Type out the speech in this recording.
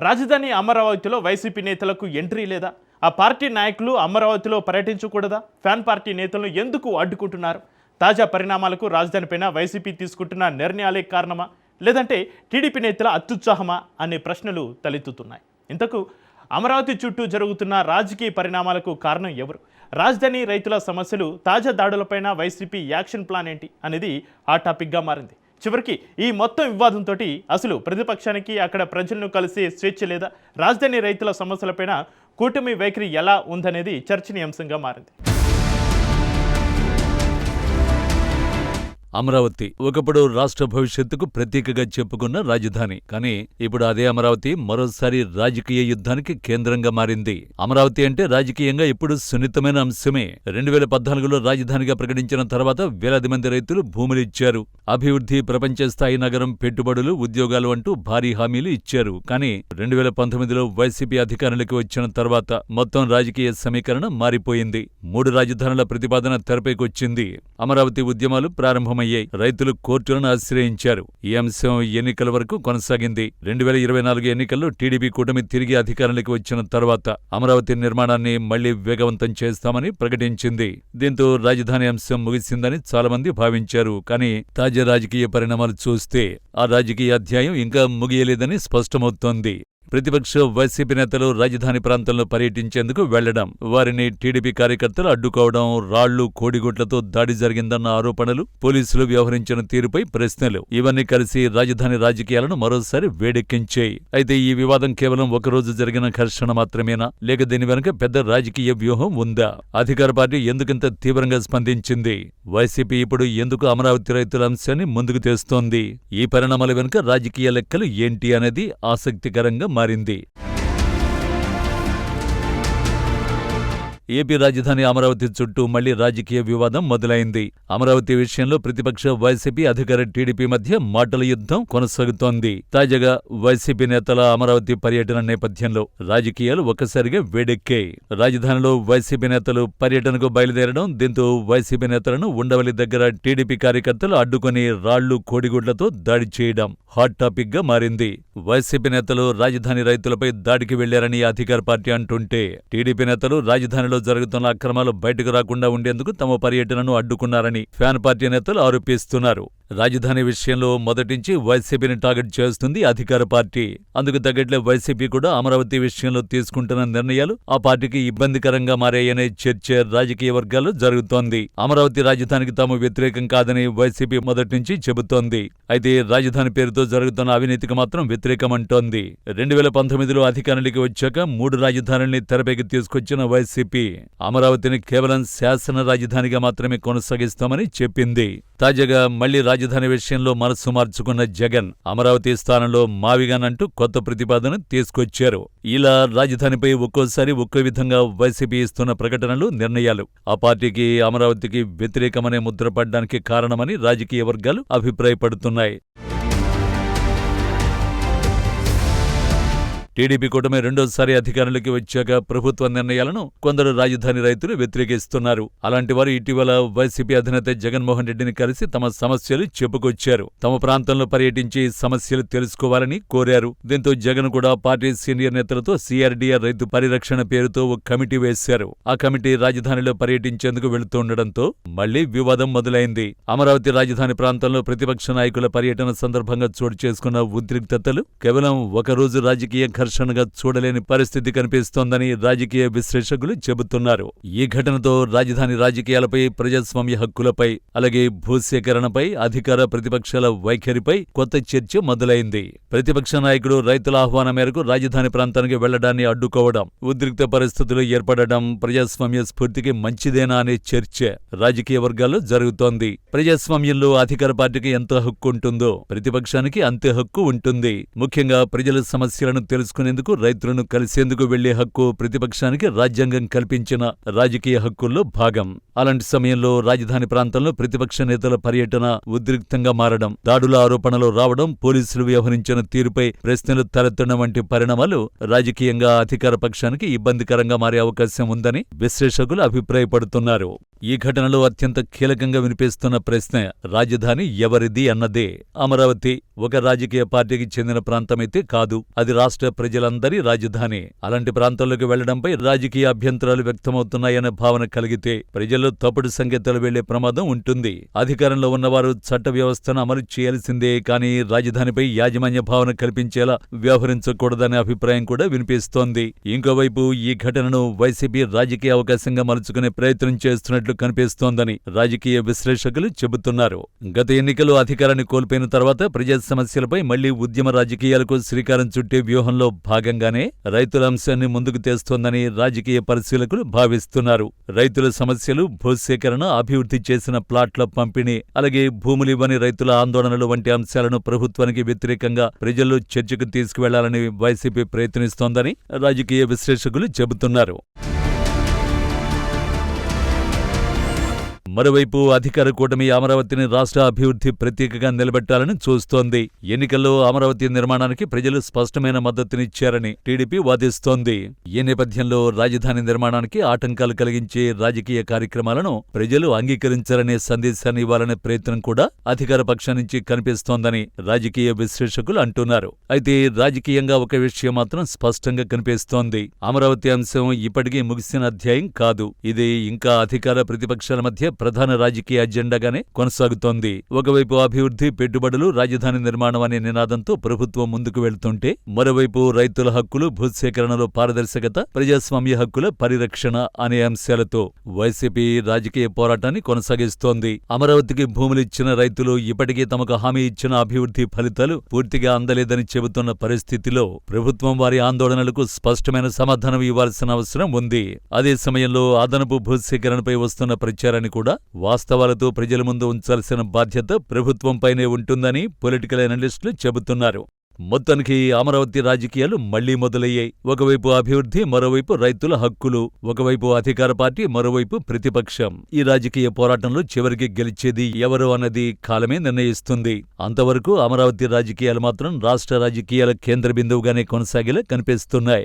రాజధాని అమరావతిలో వైసీపీ నేతలకు ఎంట్రీ లేదా? ఆ పార్టీ నాయకులు అమరావతిలో పర్యటించకూడదా? ఫ్యాన్ పార్టీ నేతలను ఎందుకు అడ్డుకుంటున్నారు? తాజా పరిణామాలకు రాజధానిపైన వైసీపీ తీసుకుంటున్న నిర్ణయాలే కారణమా, లేదంటే టీడీపీ నేతల అత్యుత్సాహమా అనే ప్రశ్నలు తలెత్తుతున్నాయి. ఇంతకు అమరావతి చుట్టూ జరుగుతున్న రాజకీయ పరిణామాలకు కారణం ఎవరు? రాజధాని రైతుల సమస్యలు, తాజా దాడులపైన వైసీపీ యాక్షన్ ప్లాన్ ఏంటి అనేది ఆ టాపిక్గా మారింది. చివరికి ఈ మొత్తం వివాదంతో అసలు ప్రతిపక్షానికి అక్కడ ప్రజలను కలిసే స్వేచ్ఛ లేదా? రాజధాని రైతుల సమస్యలపైన కూటమి వైఖరి ఎలా ఉందనేది చర్చనీయాంశంగా మారింది. అమరావతి ఒకప్పుడు రాష్ట్ర భవిష్యత్తుకు ప్రతీకగా చెప్పుకున్న రాజధాని. కానీ ఇప్పుడు అదే అమరావతి మరోసారి రాజకీయ యుద్ధానికి కేంద్రంగా మారింది. అమరావతి అంటే రాజకీయంగా ఇప్పుడు సున్నితమైన అంశమే. 2014లో రాజధానిగా ప్రకటించిన తర్వాత వేలాది మంది రైతులు భూములిచ్చారు. అభివృద్ధి, ప్రపంచ స్థాయి నగరం, పెట్టుబడులు, ఉద్యోగాలు అంటూ భారీ హామీలు ఇచ్చారు. కానీ 2019లో వైసీపీ అధికారంలోకి వచ్చిన తర్వాత మొత్తం రాజకీయ సమీకరణ మారిపోయింది. 3 రాజధానుల ప్రతిపాదన తెరపైకొచ్చింది. అమరావతి ఉద్యమాలు ప్రారంభం రైతులు కోర్టులను ఆశ్రయించారు. ఈ అంశం ఎన్నికల వరకు కొనసాగింది. 2024 ఎన్నికల్లో టీడీపీ కూటమి తిరిగి అధికారంలోకి వచ్చిన తర్వాత అమరావతి నిర్మాణాన్ని మళ్లీ వేగవంతం చేస్తామని ప్రకటించింది. దీంతో రాజధాని అంశం ముగిసిందని చాలామంది భావించారు. కానీ తాజా రాజకీయ పరిణామాలు చూస్తే ఆ రాజకీయ అధ్యాయం ఇంకా ముగియలేదని స్పష్టమవుతోంది. ప్రతిపక్ష వైసీపీ నేతలు రాజధాని ప్రాంతంలో పర్యటించేందుకు వెళ్లడం, వారిని టీడీపీ కార్యకర్తలు అడ్డుకోవడం, రాళ్లు, కోడిగుడ్లతో దాడి జరిగిందన్న ఆరోపణలు, పోలీసులు వ్యవహరించిన తీరుపై ప్రశ్నలు ఇవన్నీ కలిసి రాజధాని రాజకీయాలను మరోసారి వేడెక్కించాయి. అయితే ఈ వివాదం కేవలం ఒకరోజు జరిగిన ఘర్షణ మాత్రమేనా, లేక దీని వెనుక పెద్ద రాజకీయ వ్యూహం ఉందా? అధికార పార్టీ ఎందుకింత తీవ్రంగా స్పందించింది? వైసీపీ ఇప్పుడు ఎందుకు అమరావతి రైతుల అంశాన్ని ముందుకు తెస్తోంది? ఈ పరిణామాల వెనుక రాజకీయ లెక్కలు ఏంటి అనేది ఆసక్తికరంగా మారింది. ఏపీ రాజధాని అమరావతి చుట్టూ మళ్లీ రాజకీయ వివాదం మొదలైంది. అమరావతి విషయంలో ప్రతిపక్ష వైసీపీ, అధికార టీడీపీ మధ్య మాటల యుద్ధం కొనసాగుతోంది. తాజాగా వైసీపీ నేతల అమరావతి పర్యటన నేపథ్యంలో రాజకీయాలు ఒక్కసారిగా వేడెక్కాయి. రాజధానిలో వైసీపీ నేతలు పర్యటనకు బయలుదేరడం, దీంతో వైసీపీ నేతలను ఉండవల్లి దగ్గర టీడీపీ కార్యకర్తలు అడ్డుకుని రాళ్లు, కోడిగుడ్లతో దాడి చేయడం హాట్ టాపిక్ గా మారింది. వైసీపీ నేతలు రాజధాని రైతులపై దాడికి వెళ్లారని అధికార పార్టీ అంటుంటే, టీడీపీ నేతలు రాజధానిలో జరుగుతున్న అక్రమాలు బయటకు రాకుండా ఉండేందుకు తమ పర్యటనను అడ్డుకున్నారని ఫ్యాన్ పార్టీ నేతలు ఆరోపిస్తున్నారు. రాజధాని విషయంలో మొదటించి వైసీపీని టార్గెట్ చేస్తుంది అధికార పార్టీ. అందుకు తగ్గట్లే వైసీపీ కూడా అమరావతి విషయంలో తీసుకుంటున్న నిర్ణయాలు ఆ పార్టీకి ఇబ్బందికరంగా మారాయనే చర్చ రాజకీయ వర్గాల్లో జరుగుతోంది. అమరావతి రాజధానికి తాము వ్యతిరేకం కాదని వైసీపీ మొదటి నుంచి చెబుతోంది. అయితే రాజధాని పేరుతో జరుగుతున్న అవినీతికి మాత్రం వ్యతిరేకమంటోంది. 2019లో అధికారంలోకి వచ్చాక 3 రాజధానుల్ని తెరపైకి తీసుకొచ్చిన వైసీపీ అమరావతిని కేవలం శాసన రాజధానిగా మాత్రమే కొనసాగిస్తామని చెప్పింది. తాజాగా మళ్లీ రాజధాని విషయంలో మనసు మార్చుకున్న జగన్ అమరావతి స్థానంలో మావిగాన్ అంటూ కొత్త ప్రతిపాదన తీసుకొచ్చారు. ఇలా రాజధానిపై ఒక్కోసారి ఒక్కో విధంగా వైసీపీ ఇస్తున్న ప్రకటనలు, నిర్ణయాలు ఆ పార్టీకి అమరావతికి వ్యతిరేకమనే ముద్రపడ్డానికి కారణమని రాజకీయ వర్గాలు అభిప్రాయపడుతున్నాయి. టీడీపీ కూటమి రెండోసారి అధికారంలోకి వచ్చాక ప్రభుత్వ నిర్ణయాలను కొందరు రాజధాని రైతులు వ్యతిరేకిస్తున్నారు. అలాంటి వారు ఇటీవల వైసీపీ అధినేత జగన్మోహన్ రెడ్డిని కలిసి తమ సమస్యలు చెప్పుకొచ్చారు. తమ ప్రాంతంలో పర్యటించి సమస్యలు తెలుసుకోవాలని కోరారు. దీంతో జగన్ కూడా పార్టీ సీనియర్ నేతలతో సిఆర్డీఆర్ రైతు పరిరక్షణ పేరుతో ఓ కమిటీ వేశారు. ఆ కమిటీ రాజధానిలో పర్యటించేందుకు వెళుతుండటంతో మళ్లీ వివాదం మొదలైంది. అమరావతి రాజధాని ప్రాంతంలో ప్రతిపక్ష నాయకుల పర్యటన సందర్భంగా చోటు చేసుకున్న ఉద్రిక్తతలు కేవలం ఒకరోజు రాజకీయ ఘర్షణగా చూడలేని పరిస్థితి కనిపిస్తోందని రాజకీయ విశ్లేషకులు చెబుతున్నారు. ఈ ఘటనతో రాజధాని రాజకీయాలపై, ప్రజాస్వామ్య హక్కులపై, అలాగే భూసేకరణపై, అధికార ప్రతిపక్షాల వైఖరిపై కొత్త చర్చ మొదలైంది. ప్రతిపక్ష నాయకుడు రైతుల ఆహ్వానం మేరకు రాజధాని ప్రాంతానికి వెళ్లడాన్ని అడ్డుకోవడం, ఉద్రిక్త పరిస్థితులు ఏర్పడడం ప్రజాస్వామ్య స్ఫూర్తికి మంచిదేనా అనే చర్చ రాజకీయ వర్గాల్లో జరుగుతోంది. ప్రజాస్వామ్యంలో అధికార పార్టీకి ఎంత హక్కు ఉంటుందో ప్రతిపక్షానికి అంతే హక్కు ఉంటుంది. ముఖ్యంగా ప్రజల సమస్యలను తెలుసుకునేందుకు, రైతులను కలిసేందుకు వెళ్లే హక్కు ప్రతిపక్షానికి రాజ్యాంగం కల్పించిన రాజకీయ హక్కుల్లో భాగం. అలాంటి సమయంలో రాజధాని ప్రాంతంలో ప్రతిపక్ష నేతల పర్యటన ఉద్రిక్తంగా మారడం, దాడుల ఆరోపణలు రావడం, పోలీసులు వ్యవహరించిన తీరుపై ప్రశ్నలు తలెత్తడం వంటి పరిణామాలు రాజకీయంగా అధికార పక్షానికి ఇబ్బందికరంగా మారే అవకాశం ఉందని విశ్లేషకులు అభిప్రాయపడుతున్నారు. ఈ ఘటనలో అత్యంత కీలకంగా వినిపిస్తున్న ప్రశ్న రాజధాని ఎవరిది అన్నదే. అమరావతి ఒక రాజకీయ పార్టీకి చెందిన ప్రాంతమైతే కాదు, అది రాష్ట్ర ప్రజలందరి రాజధాని. అలాంటి ప్రాంతాల్లోకి వెళ్లడంపై రాజకీయ అభ్యంతరాలు వ్యక్తమవుతున్నాయనే భావన కలిగితే ప్రజల్లో తప్పుడు సంకేతాలు వెళ్లే ప్రమాదం ఉంటుంది. అధికారంలో ఉన్నవారు చట్ట వ్యవస్థను అమలు చేయాల్సిందే కానీ రాజధానిపై యాజమాన్య భావన కల్పించేలా వ్యవహరించకూడదనే అభిప్రాయం కూడా వినిపిస్తోంది. ఇంకోవైపు ఈ ఘటనను వైసీపీ రాజకీయ అవకాశంగా మలుచుకునే ప్రయత్నం చేస్తున్నట్లు కనిపిస్తోందని రాజకీయ విశ్లేషకులు చెబుతున్నారు. గత ఎన్నికల్లో అధికారాన్ని కోల్పోయిన తర్వాత ప్రజా సమస్యలపై మళ్లీ ఉద్యమ రాజకీయాలకు శ్రీకారం చుట్టే వ్యూహంలో భాగంగానే రైతుల అంశాన్ని ముందుకు తెస్తోందని రాజకీయ పరిశీలకులు భావిస్తున్నారు. రైతుల సమస్యలు, భూసేకరణ, అభివృద్ధి చేసిన ప్లాట్ల పంపిణీ, అలాగే భూములివ్వని రైతుల ఆందోళనలు వంటి అంశాలను ప్రభుత్వానికి వ్యతిరేకంగా ప్రజల్లో చర్చకు తీసుకువెళ్లాలని వైసీపీ ప్రయత్నిస్తోందని రాజకీయ విశ్లేషకులు చెబుతున్నారు. మరోవైపు అధికార కూటమి అమరావతిని రాష్ట్ర అభివృద్ధి ప్రతీకగా నిలబెట్టాలని చూస్తోంది. ఎన్నికల్లో అమరావతి నిర్మాణానికి ప్రజలు స్పష్టమైన మద్దతునిచ్చారని టీడీపీ వాదిస్తోంది. ఈ నేపథ్యంలో రాజధాని నిర్మాణానికి ఆటంకాలు కలిగించే రాజకీయ కార్యక్రమాలను ప్రజలు అంగీకరించాలనే సందేశాన్ని ఇవ్వాలనే ప్రయత్నం కూడా అధికార పక్షం నుంచి కనిపిస్తోందని రాజకీయ విశ్లేషకులు అంటున్నారు. అయితే రాజకీయంగా ఒక విషయం మాత్రం స్పష్టంగా కనిపిస్తోంది. అమరావతి అంశం ఇప్పటికీ ముగిసిన అధ్యాయం కాదు. ఇది ఇంకా అధికార ప్రతిపక్షాల మధ్య ప్రధాన రాజకీయ అజెండాగానే కొనసాగుతోంది. ఒకవైపు అభివృద్ధి, పెట్టుబడులు, రాజధాని నిర్మాణం అనే నినాదంతో ప్రభుత్వం ముందుకు వెళ్తుంటే, మరోవైపు రైతుల హక్కులు, భూసేకరణలో పారదర్శకత, ప్రజాస్వామ్య హక్కుల పరిరక్షణ అనే అంశాలతో వైసీపీ రాజకీయ పోరాటాన్ని కొనసాగిస్తోంది. అమరావతికి భూములిచ్చిన రైతులు ఇప్పటికీ తమకు హామీ ఇచ్చిన అభివృద్ధి ఫలితాలు పూర్తిగా అందలేదని చెబుతున్న పరిస్థితిలో ప్రభుత్వం వారి ఆందోళనలకు స్పష్టమైన సమాధానం ఇవ్వాల్సిన అవసరం ఉంది. అదే సమయంలో అదనపు భూసేకరణపై వస్తున్న ప్రచారాన్ని కూడా వాస్తవాలతో ప్రజల ముందు ఉంచాల్సిన బాధ్యత ప్రభుత్వంపైనే ఉంటుందని పొలిటికల్ అనలిస్టులు చెబుతున్నారు. మొత్తానికి అమరావతి రాజకీయాలు మళ్లీ మొదలయ్యాయి. ఒకవైపు అభివృద్ధి, మరోవైపు రైతుల హక్కులు, ఒకవైపు అధికార పార్టీ, మరోవైపు ప్రతిపక్షం. ఈ రాజకీయ పోరాటంలో చివరికి గెలిచేది ఎవరు అన్నది కాలమే నిర్ణయిస్తుంది. అంతవరకు అమరావతి రాజకీయాలు మాత్రం రాష్ట్ర రాజకీయాల కేంద్ర బిందువుగానే కొనసాగేలా కనిపిస్తున్నాయి.